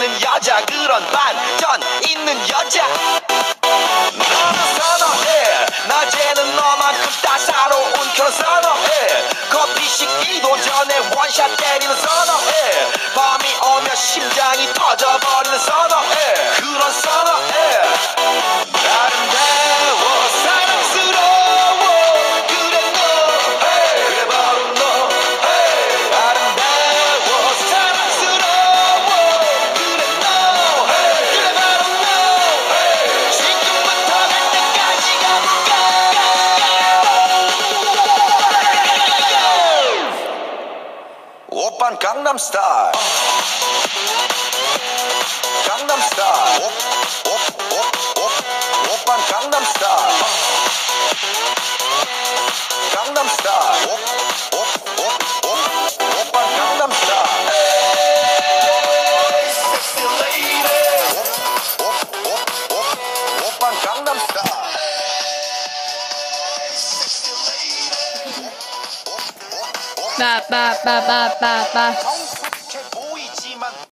여자 그런 반전 있는 여자 너는 선호해 낮에는 너만큼 따사로운 그런 선호해 커피 식기도 전에 원샷 때리는 선호해 밤이 오면 심장이 터져버리는 선호해 그런 선호해 아름다워 사랑스러워 그래 너 그래 바로 너 아름다워 사랑스러워 그래 너 그래 바로 너 지금부터 갈 때까지 가볼까 오빤 강남스타일 강남스타일 오빤 강남스타일 강남스타일 오빤 강남스타일 섹시 레이디 오빤 강남스타일 빠빠빠빠빠빠